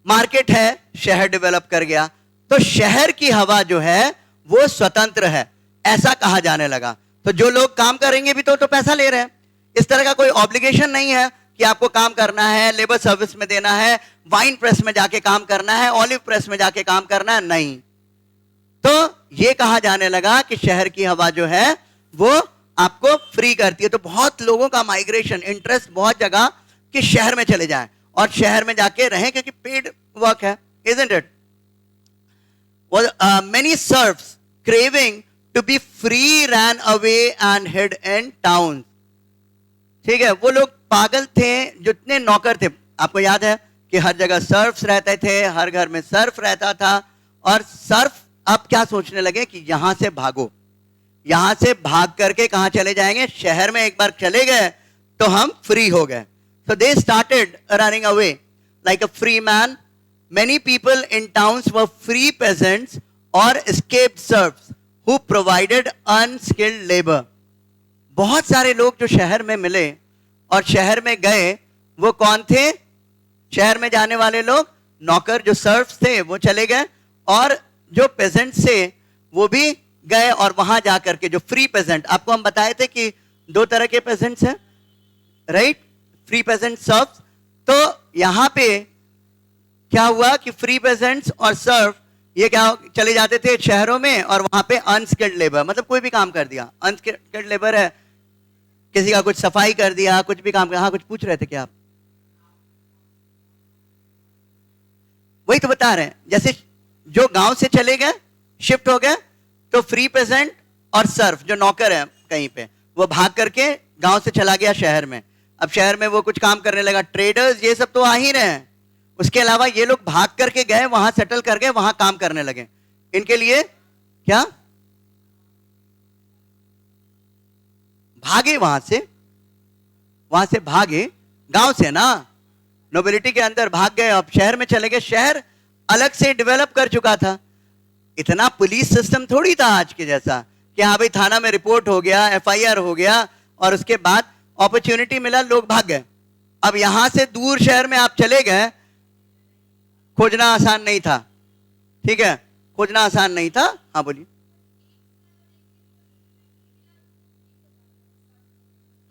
मार्केट है, शहर डेवलप कर गया, तो शहर की हवा जो है वो स्वतंत्र है, ऐसा कहा जाने लगा। तो जो लोग काम करेंगे भी तो पैसा ले रहे हैं, इस तरह का कोई ऑब्लिगेशन नहीं है कि आपको काम करना है, लेबर सर्विस में देना है, वाइन प्रेस में जाके काम करना है, ऑलिव प्रेस में जाके काम करना है, नहीं। तो ये कहा जाने लगा कि शहर की हवा जो है वो आपको फ्री करती है। तो बहुत लोगों का माइग्रेशन, इंटरेस्ट बहुत जगह कि शहर में चले जाएं और शहर में जाके रहें, क्योंकि पेड वर्क है, isn't it? Well, many serfs craving to be free ran away and hid in towns. ठीक है, वो लोग पागल थे, जितने नौकर थे। आपको याद है कि हर जगह सर्फ्स रहते थे, हर घर में सर्फ रहता था, और सर्फ अब क्या सोचने लगे कि यहां से भागो, यहां से भाग करके कहां चले जाएंगे, शहर में एक बार चले गए तो हम फ्री हो गए। So they started running away like a free man. Many people in towns were free peasants or escaped serfs who provided unskilled labor. बहुत सारे लोग जो शहर में मिले और शहर में गए, वो कौन थे? शहर में जाने वाले लोग, नौकर जो सर्फ्स थे वो चले गए, और जो पेजेंट्स थे वो भी गए, और वहां जाकर के जो फ्री पेजेंट, आपको हम बताए थे कि दो तरह के पेजेंट्स हैं, राइट? Free pageant, serfs. तो यहां पे क्या हुआ कि फ्री पेजेंट्स और सर्फ ये क्या चले जाते थे शहरों में, और वहां पे अनस्किल्ड लेबर, मतलब कोई भी काम कर दिया। अनस्किल्ड लेबर है, किसी का कुछ सफाई कर दिया, कुछ भी काम कर। हाँ, कुछ पूछ रहे थे क्या आप? वही तो बता रहे हैं, जैसे जो गांव से चले गए, शिफ्ट हो गए, तो फ्री पेजेंट और सर्फ जो नौकर है कहीं पे, वो भाग करके गांव से चला गया शहर में। अब शहर में वो कुछ काम करने लगा, ट्रेडर्स ये सब तो आ ही रहे हैं, उसके अलावा ये लोग भाग करके गए, वहां सेटल कर गए, वहां काम करने लगे। इनके लिए क्या भागे, वहां से भागे, गांव से ना, नोबिलिटी के अंदर भाग गए, अब शहर में चले गए। शहर अलग से डेवलप कर चुका था, इतना पुलिस सिस्टम थोड़ी था आज के जैसा कि हाँ भाई थाना में रिपोर्ट हो गया, एफआईआर हो गया, और उसके बाद अपॉर्चुनिटी मिला, लोग भाग गए। अब यहां से दूर शहर में आप चले गए, खोजना आसान नहीं था, ठीक है, खोजना आसान नहीं था। हाँ बोलिए।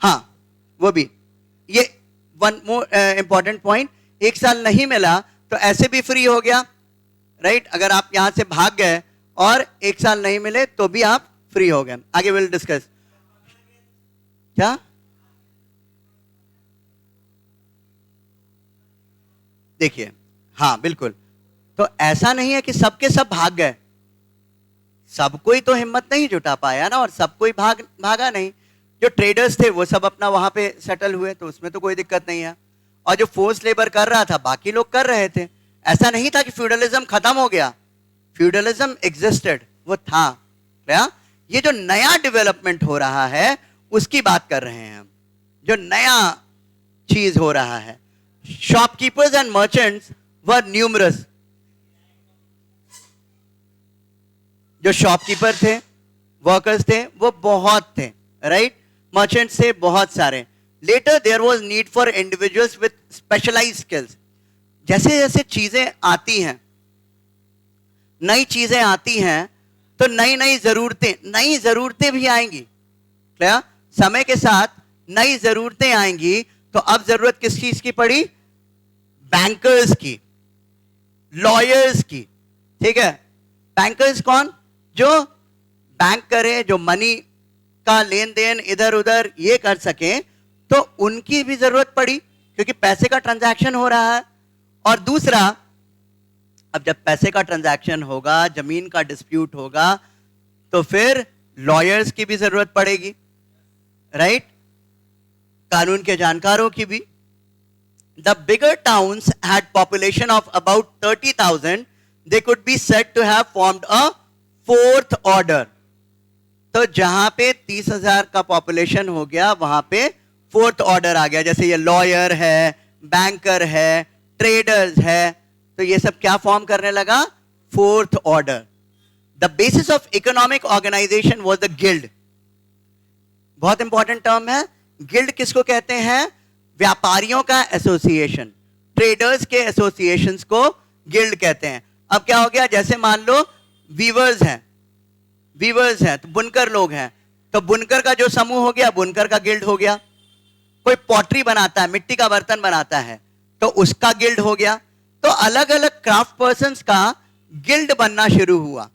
हाँ, वो भी, ये वन मोर इंपॉर्टेंट पॉइंट, एक साल नहीं मिला तो ऐसे भी फ्री हो गया, राइट? अगर आप यहां से भाग गए और एक साल नहीं मिले तो भी आप फ्री हो गए। आगे विल डिस्कस। क्या देखिए, हाँ बिल्कुल, तो ऐसा नहीं है कि सबके सब भाग गए, सब कोई तो हिम्मत नहीं जुटा पाया ना, और सब कोई भागा नहीं। जो ट्रेडर्स थे वो सब अपना वहां पे सेटल हुए, तो उसमें तो कोई दिक्कत नहीं है। और जो फोर्स लेबर कर रहा था, बाकी लोग कर रहे थे। ऐसा नहीं था कि फ्यूडलिज्म खत्म हो गया, फ्यूडलिज्म एग्जिस्टेड, वो था। क्या ये जो नया डेवलपमेंट हो रहा है उसकी बात कर रहे हैं हम, जो नया चीज हो रहा है। Shopkeepers and merchants were numerous. जो शॉपकीपर थे, वर्कर्स थे, वो बहुत थे, राइट? मर्चेंट्स थे बहुत सारे। Later there was need for individuals with specialised skills. जैसे जैसे चीजें आती हैं, नई चीजें आती हैं, तो नई नई जरूरतें भी आएंगी। क्या समय के साथ नई जरूरतें आएंगी, तो अब जरूरत किस चीज की पड़ी? बैंकर्स की, लॉयर्स की, ठीक है? बैंकर्स कौन? जो बैंक करे, जो मनी का लेन देन इधर उधर ये कर सके, तो उनकी भी जरूरत पड़ी, क्योंकि पैसे का ट्रांजैक्शन हो रहा है। और दूसरा, अब जब पैसे का ट्रांजैक्शन होगा, जमीन का डिस्प्यूट होगा, तो फिर लॉयर्स की भी जरूरत पड़ेगी, राइट? कानून के जानकारों की भी। The bigger towns had population of about 30,000. They could be said to have formed a fourth order. तो जहां पे 30,000 का पॉपुलेशन हो गया, वहां पे फोर्थ ऑर्डर आ गया। जैसे ये लॉयर है, बैंकर है, ट्रेडर्स है, तो ये सब क्या फॉर्म करने लगा? Fourth order. The basis of economic organisation was the guild. बहुत इंपॉर्टेंट टर्म है। गिल्ड किसको कहते हैं? व्यापारियों का एसोसिएशन, ट्रेडर्स के एसोसिएशंस को गिल्ड कहते हैं। अब क्या हो गया? जैसे मान लो वीवर्स हैं, तो बुनकर लोग हैं, तो बुनकर का जो समूह हो गया, बुनकर का गिल्ड हो गया, कोई पॉटरी बनाता है, मिट्टी का बर्तन बनाता है, तो उसका गिल्ड हो गया। तो अलग अलग क्राफ्ट पर्सन्स का गिल्ड बनना शुरू हुआ,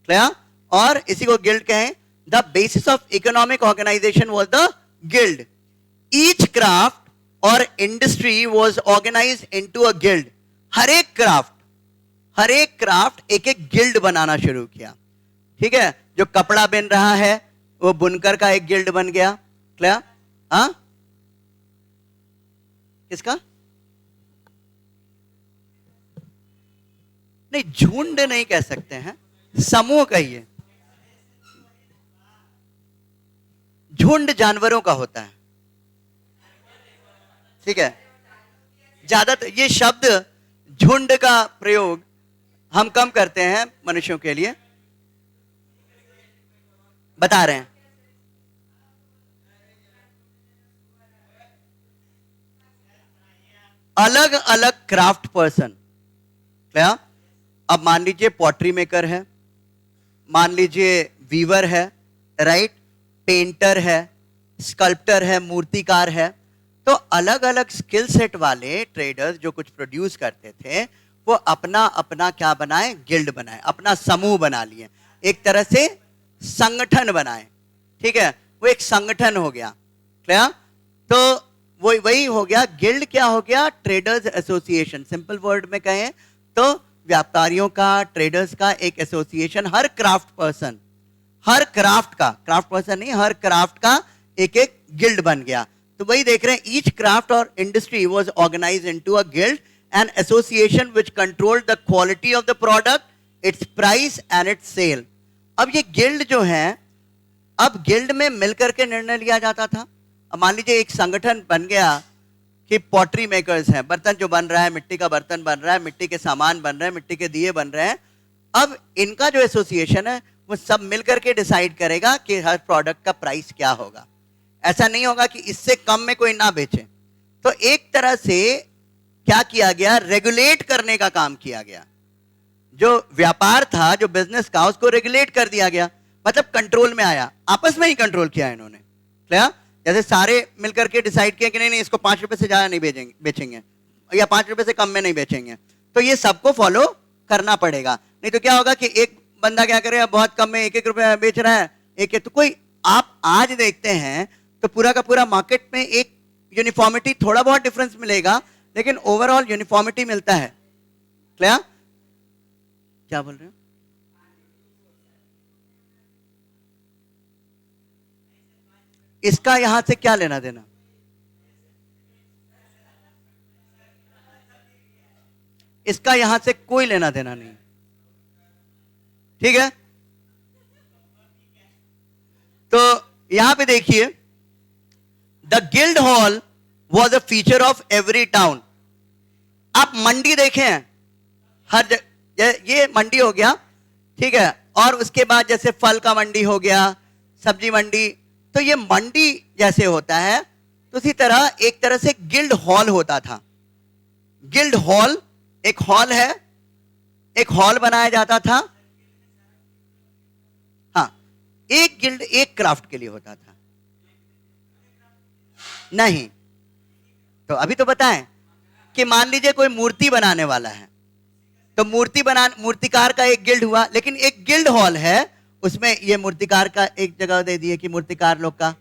क्लियर? और इसी को गिल्ड कहें। The basis of economic organisation was the guild. Each craft और industry was organised into a guild. हर एक क्राफ्ट एक एक गिल्ड बनाना शुरू किया, ठीक है? जो कपड़ा बिन रहा है वो बुनकर का एक गिल्ड बन गया, क्लियर? हाँ, किसका? नहीं, झुंड नहीं कह सकते हैं, समूह कहिए। झुंड जानवरों का होता है, ठीक है? ज्यादातर ये शब्द झुंड का प्रयोग हम कम करते हैं मनुष्यों के लिए, बता रहे हैं। अलग अलग क्राफ्ट पर्सन, क्या? अब मान लीजिए पॉटरी मेकर है, मान लीजिए वीवर है, राइट? पेंटर है, स्कल्प्टर है, मूर्तिकार है। तो अलग अलग स्किल सेट वाले ट्रेडर्स जो कुछ प्रोड्यूस करते थे वो अपना अपना क्या बनाए? गिल्ड बनाए, अपना समूह बना लिए, एक तरह से संगठन बनाए, ठीक है? वो एक संगठन हो गया, क्या? तो वही हो गया गिल्ड। क्या हो गया? Traders association. सिंपल वर्ड में कहें तो व्यापारियों का, ट्रेडर्स का एक एसोसिएशन। हर क्राफ्ट पर्सन, हर क्राफ्ट का, क्राफ्ट पर्सन नहीं, हर क्राफ्ट का एक एक गिल्ड बन गया। तो वही देख रहे हैं, ईच क्राफ्ट और industry was organised into a guild and association which controlled the quality of the product, its price and its sale. अब ये गिल्ड जो है, अब गिल्ड में मिलकर के निर्णय लिया जाता था। अब मान लीजिए एक संगठन बन गया कि पॉटरी मेकर्स हैं, बर्तन जो बन रहा है, मिट्टी का बर्तन बन रहा है, मिट्टी के सामान बन रहे हैं, मिट्टी के दिए बन रहे हैं। अब इनका जो एसोसिएशन है वो सब मिलकर के डिसाइड करेगा कि हर प्रोडक्ट का प्राइस क्या होगा। ऐसा नहीं होगा कि इससे कम में कोई ना बेचे। तो एक तरह से क्या किया गया? रेगुलेट करने का काम किया गया। जो व्यापार था, जो बिजनेस का, उसको रेगुलेट कर दिया गया, मतलब कंट्रोल में आया। आपस में ही कंट्रोल किया इन्होंने, क्या? जैसे सारे मिलकर के डिसाइड किया कि नहीं नहीं, इसको 5 रुपए से ज्यादा नहीं बेचेंगे या 5 रुपए से कम में नहीं बेचेंगे, तो ये सबको फॉलो करना पड़ेगा। नहीं तो क्या होगा कि एक बंदा क्या करेगा, बहुत कम में 1-1 रुपए बेच रहा है, एक तो कोई, आप आज देखते हैं तो पूरा का पूरा मार्केट में एक यूनिफॉर्मिटी, थोड़ा बहुत डिफरेंस मिलेगा लेकिन ओवरऑल यूनिफॉर्मिटी मिलता है। क्या बोल रहे हो? इसका यहां से क्या लेना देना? इसका यहां से कोई लेना देना नहीं, ठीक है? तो यहां पे देखिए, the guild hall was a feature of every town. आप मंडी देखें, हर ये मंडी हो गया, ठीक है? और उसके बाद जैसे फल का मंडी हो गया, सब्जी मंडी, तो ये मंडी जैसे होता है, तो उसी तरह एक तरह से गिल्ड हॉल होता था। गिल्ड हॉल, एक हॉल है, एक हॉल बनाया जाता था। हाँ, एक गिल्ड एक क्राफ्ट के लिए होता था। नहीं, तो अभी तो बताएं कि मान लीजिए कोई मूर्ति बनाने वाला है, तो मूर्तिकार का एक गिल्ड हुआ, लेकिन एक गिल्ड हॉल है, उसमें ये मूर्तिकार का एक जगह दे दिए कि मूर्तिकार लोग का,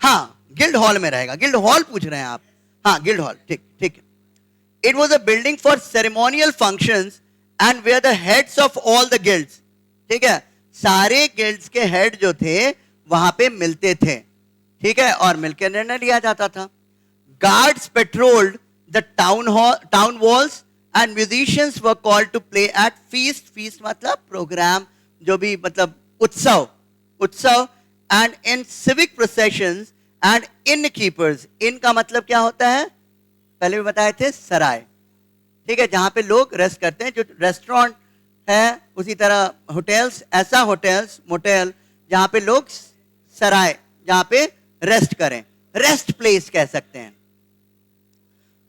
हाँ, गिल्ड हॉल में रहेगा। गिल्ड हॉल पूछ रहे हैं आप? हाँ, गिल्ड हॉल, ठीक ठीक है। It was a building for ceremonial functions and where the heads of all the guilds, ठीक है? सारे गिल्ड्स के हेड जो थे वहां पे मिलते थे, ठीक है? और मिलकर निर्णय लिया जाता था। Guards patrolled the town walls and musicians were called to play at feast. Feast मतलब प्रोग्राम, जो भी मतलब उत्सव, उत्सव। And in civic processions and innkeepers. Inn का मतलब क्या होता है? पहले भी बताए थे, सराय, ठीक है? जहां पे लोग रेस्ट करते हैं, जो रेस्टोरेंट है, उसी तरह होटल्स, ऐसा होटल्स, मोटेल जहां पे लोग सराय, जहां पे रेस्ट करें, रेस्ट प्लेस कह सकते हैं।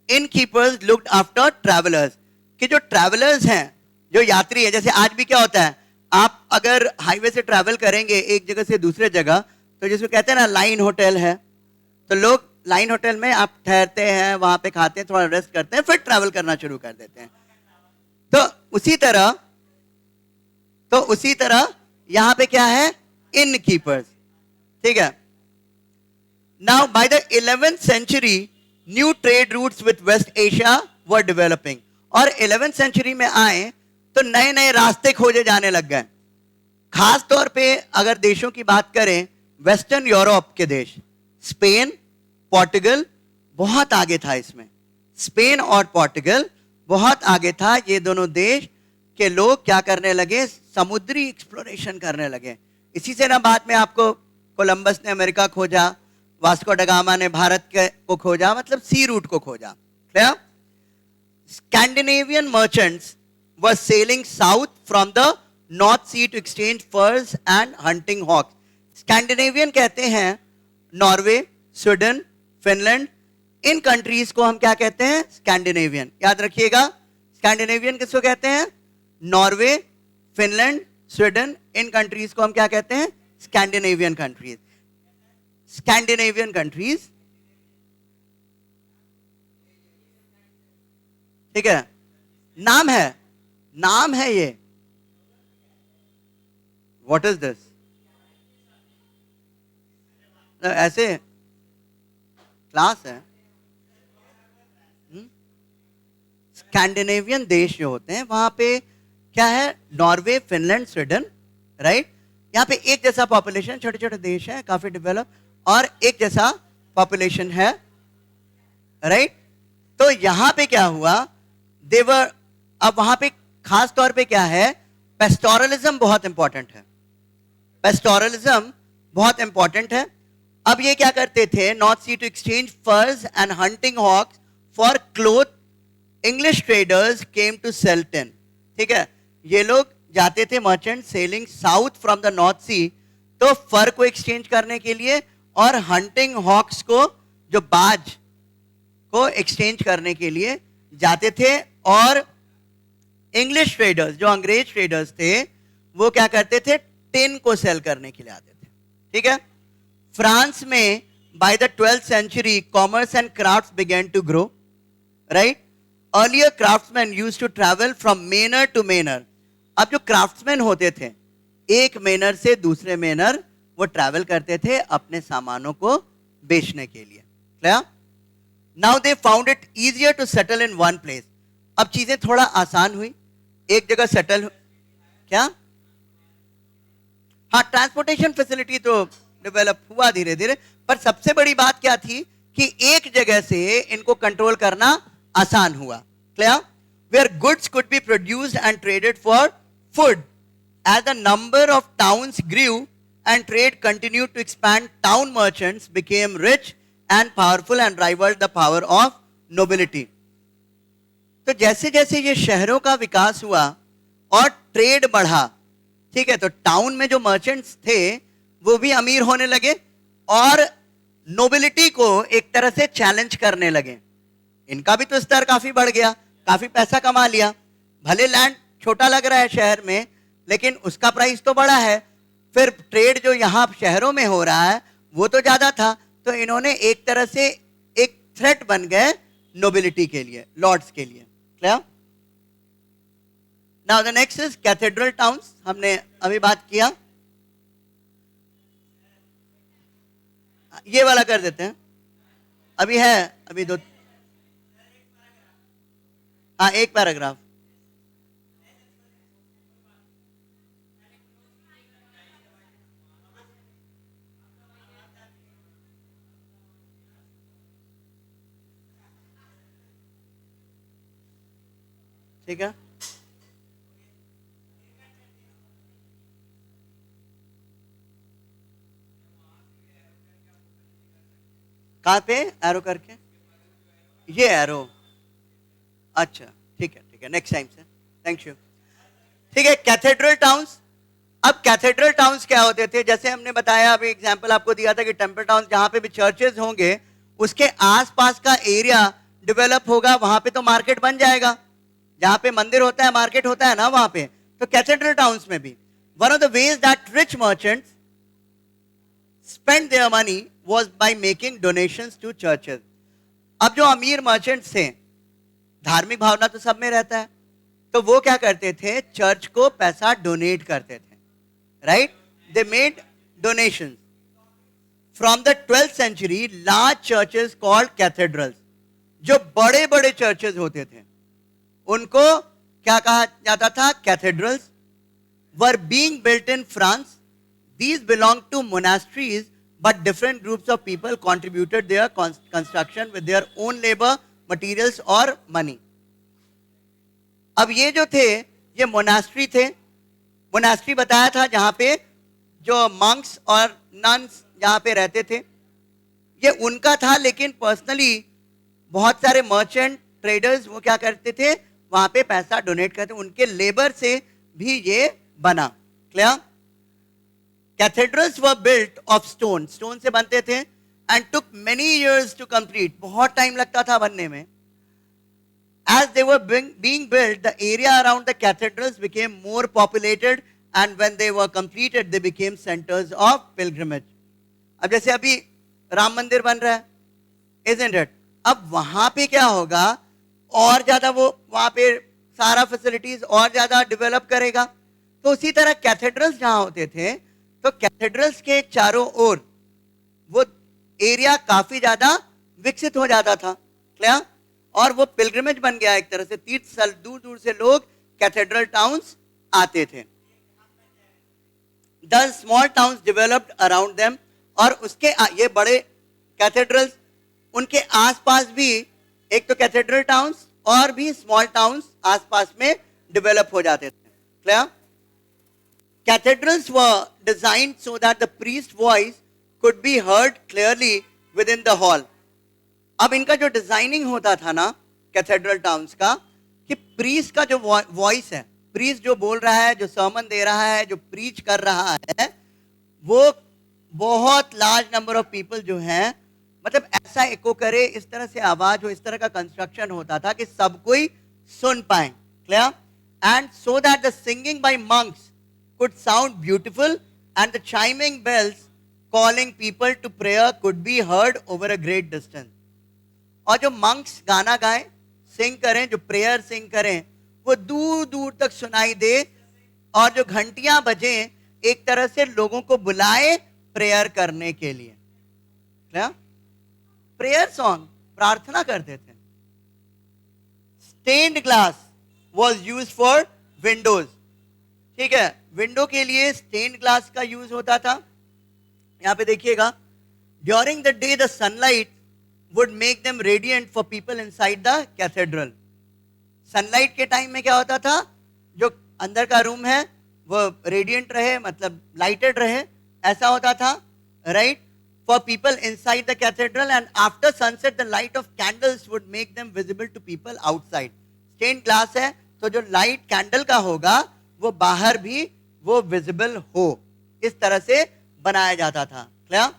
इन कीपर्स लुक्ड आफ्टर ट्रैवलर्स, कि जो ट्रैवलर्स हैं, जो यात्री है, जैसे आज भी क्या होता है, आप अगर हाईवे से ट्रैवल करेंगे एक जगह से दूसरे जगह, तो जिसको कहते हैं ना लाइन होटल है, तो लोग लाइन होटल में आप ठहरते हैं, वहां पे खाते हैं, थोड़ा रेस्ट करते हैं, फिर ट्रैवल करना शुरू कर देते हैं। तो उसी तरह यहां पे क्या है, इन कीपर्स, ठीक है। Now by the 11th century new trade routes with West Asia were developing, और 11th सेंचुरी में आए तो नए नए रास्ते खोजे जाने लग गए। खास तौर पे अगर देशों की बात करें, वेस्टर्न यूरोप के देश, स्पेन, पोर्टुगल बहुत आगे था इसमें। स्पेन और पोर्टुगल बहुत आगे था। ये दोनों देश के लोग क्या करने लगे, समुद्री एक्सप्लोरेशन करने लगे। इसी से ना बाद में आपको कोलंबस ने अमेरिका खोजा, वास्को ड गामा ने भारत को खोजा, मतलब सी रूट को खोजा। Clear? Scandinavian merchants were sailing south from the North Sea to exchange furs and hunting hawks. Scandinavian कहते हैं नॉर्वे, स्वीडन, फिनलैंड, इन कंट्रीज को हम क्या कहते हैं, स्कैंडिनेवियन। याद रखिएगा, स्कैंडिनेवियन किसको कहते हैं, नॉर्वे, फिनलैंड, स्वीडन, इन कंट्रीज को हम क्या कहते हैं, स्कैंडिनेवियन कंट्रीज। स्कैंडिनेवियन कंट्रीज, ठीक है, नाम है ये। What is this? ऐसे क्लास है। स्कैंडिनेवियन देश जो होते हैं वहां पे क्या है, नॉर्वे, फिनलैंड, स्वीडन, राइट। यहाँ पे एक जैसा पॉपुलेशन, छोटे छोटे देश है, काफी डेवलप, और एक जैसा पॉपुलेशन है, राइट। तो यहां पे क्या हुआ, देवर, अब वहां पे खास तौर पे क्या है, पेस्टोरलिज्म बहुत इंपॉर्टेंट है। पेस्टोरलिज्म बहुत इंपॉर्टेंट है। अब ये क्या करते थे, North Sea to exchange furs and hunting hawks for cloth, English traders came to sell tin, ठीक है। ये लोग जाते थे, merchant sailing south from the North Sea, तो फर को एक्सचेंज करने के लिए, और हंटिंग हॉक्स को, जो बाज को एक्सचेंज करने के लिए जाते थे। और इंग्लिश ट्रेडर्स, जो अंग्रेज ट्रेडर्स थे, वो क्या करते थे, टिन को सेल करने के लिए आते थे, ठीक है। फ्रांस में by the 12th century commerce and crafts began to grow, right. Earlier craftsman used to travel from manor to manor. अब जो क्राफ्ट्समैन होते थे, एक मेनर से दूसरे मेनर वो ट्रैवल करते थे अपने सामानों को बेचने के लिए। Clear? Now they found it easier to settle in one place. अब चीजें थोड़ा आसान हुई, एक जगह सेटल, क्या, हाँ, ट्रांसपोर्टेशन फैसिलिटी तो डेवलप हुआ धीरे धीरे, पर सबसे बड़ी बात क्या थी कि एक जगह से इनको कंट्रोल करना आसान हुआ। Clear? Where goods could be produced and traded for food. As the number of towns grew and trade continued to expand, town merchants became rich and powerful and rivaled the power of nobility. तो जैसे जैसे ये शहरों का विकास हुआ और trade बढ़ा, ठीक है, तो टाउन में जो मर्चेंट्स थे वो भी अमीर होने लगे और नोबिलिटी को एक तरह से चैलेंज करने लगे। इनका भी तो स्तर काफी बढ़ गया, काफी पैसा कमा लिया। भले लैंड छोटा लग रहा है शहर में, लेकिन उसका प्राइस तो बड़ा है। फिर ट्रेड जो यहां शहरों में हो रहा है वो तो ज्यादा था, तो इन्होंने एक तरह से एक थ्रेट बन गए नोबिलिटी के लिए, लॉर्ड्स के लिए। Clear? Now the next is cathedral towns. हमने अभी बात किया, ये वाला कर देते हैं, अभी है, अभी दो, हाँ, एक पैराग्राफ। ठीक है, कहां पे एरो करके, ये एरो, अच्छा, ठीक है, नेक्स्ट टाइम से, थैंक यू। ठीक है, कैथेड्रल टाउन्स। अब कैथेड्रल टाउन्स क्या होते थे, जैसे हमने बताया, अभी एग्जांपल आपको दिया था कि टेंपल टाउन, जहां पे भी चर्चेज होंगे उसके आसपास का एरिया डेवलप होगा, वहां पे तो मार्केट बन जाएगा। जहां पे मंदिर होता है, मार्केट होता है ना वहां पे, तो कैथेड्रल टाउन्स में भी one of the ways that rich merchants spend their money was by making donations to churches. अब जो अमीर मर्चेंट्स थे, धार्मिक भावना तो सब में रहता है, तो वो क्या करते थे, चर्च को पैसा डोनेट करते थे, right? They made donations. From the 12th century, large churches called cathedrals, जो बड़े बड़े चर्चेस होते थे उनको क्या कहा जाता था, cathedrals, were being built in France. These belonged to monasteries, but different groups of people contributed their construction with their own labor, materials और money. अब ये जो थे, ये मोनास्ट्री थे. मोनास्ट्री बताया था जहां पे जो मंक्स और नन्स जहां पे रहते थे, ये उनका था. लेकिन पर्सनली बहुत सारे मर्चेंट ट्रेडर्स वो क्या करते थे, वहां पे पैसा डोनेट करते, उनके लेबर से भी ये बना. Clear? Cathedrals were built of stone. Stone से बनते थे and took many years to complete. बहुत टाइम लगता था बनने में. As they were being built, the area around the cathedrals became more populated, and when they were completed, they became centers of pilgrimage. अब जैसे अभी राम मंदिर बन रहा है, isn't it? अब वहां पे क्या होगा, और ज्यादा वो वहां पे सारा फैसिलिटीज और ज्यादा डेवलप करेगा. तो उसी तरह कैथेड्रल्स जहां होते थे, तो कैथेड्रल्स के चारों ओर वो एरिया काफी ज्यादा विकसित हो जाता था. क्लियर? और वो पिलग्रिमेज बन गया एक तरह से. तीर्थ स्थल, दूर दूर से लोग कैथेड्रल टाउन्स आते थे. The small towns developed around them, और उसके ये बड़े कैथेड्रल्स, उनके आसपास भी एक तो कैथेड्रल टाउन्स और भी स्मॉल टाउन्स आसपास में डेवलप हो जाते थे. Clear? Cathedrals were designed so that the priest's voice could be heard clearly within the hall. अब इनका जो डिजाइनिंग होता था ना कैथेड्रल टाउन्स का, कि प्रीस्ट का जो वॉइस है, प्रीस्ट जो बोल रहा है, जो सर्मन दे रहा है, जो प्रीच कर रहा है, वो बहुत लार्ज नंबर ऑफ पीपल जो हैं, मतलब ऐसा एको करे, इस तरह से आवाज हो, इस तरह का कंस्ट्रक्शन होता था कि सब कोई सुन पाए. Clear? And so that the singing by monks could sound beautiful, and the chiming bells calling people to prayer could be heard over a great distance. और जो monks गाना गाएं, सिंग करें, जो प्रेयर सिंग करें, वो दूर दूर तक सुनाई दे, और जो घंटियां बजें एक तरह से लोगों को बुलाए प्रेयर करने के लिए. प्रेयर सॉन्ग, प्रार्थना करते थे. Stained glass was use for windows. ठीक है, विंडो के लिए स्टेन्ड ग्लास का यूज होता था. यहां पे देखिएगा, during the day the sunlight would make them radiant for people inside the cathedral. Sunlight के टाइम में क्या होता था, जो अंदर का रूम है वो रेडिएंट रहे, मतलब लाइटेड रहे, ऐसा होता था, right? For people inside the cathedral, and after sunset the light of candles would make them visible to people outside. Stained glass है तो जो लाइट कैंडल का होगा वो बाहर भी वो विजिबल हो, इस तरह से बनाया जाता था. Clear?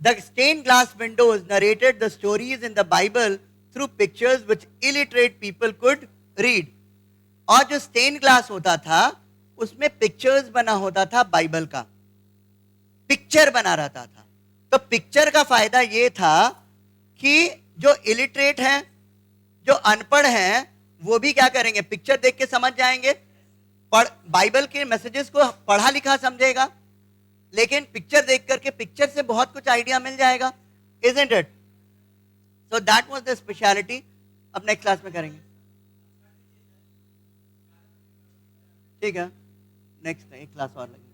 The stained glass windows narrated the stories in the Bible through pictures which illiterate people could read. और जो स्टेन्ड ग्लास होता था उसमें पिक्चर्स बना होता था, बाइबल का पिक्चर बना रहता था. तो पिक्चर का फायदा ये था कि जो इलिटरेट हैं, जो अनपढ़ हैं, वो भी क्या करेंगे, पिक्चर देख के समझ जाएंगे. बाइबल के मैसेजेस को पढ़ा लिखा समझेगा, लेकिन पिक्चर देख करके पिक्चर से बहुत कुछ आइडिया मिल जाएगा. Isn't it? So that was the speciality. अब नेक्स्ट क्लास में करेंगे. ठीक है, नेक्स्ट एक क्लास और लगेगी.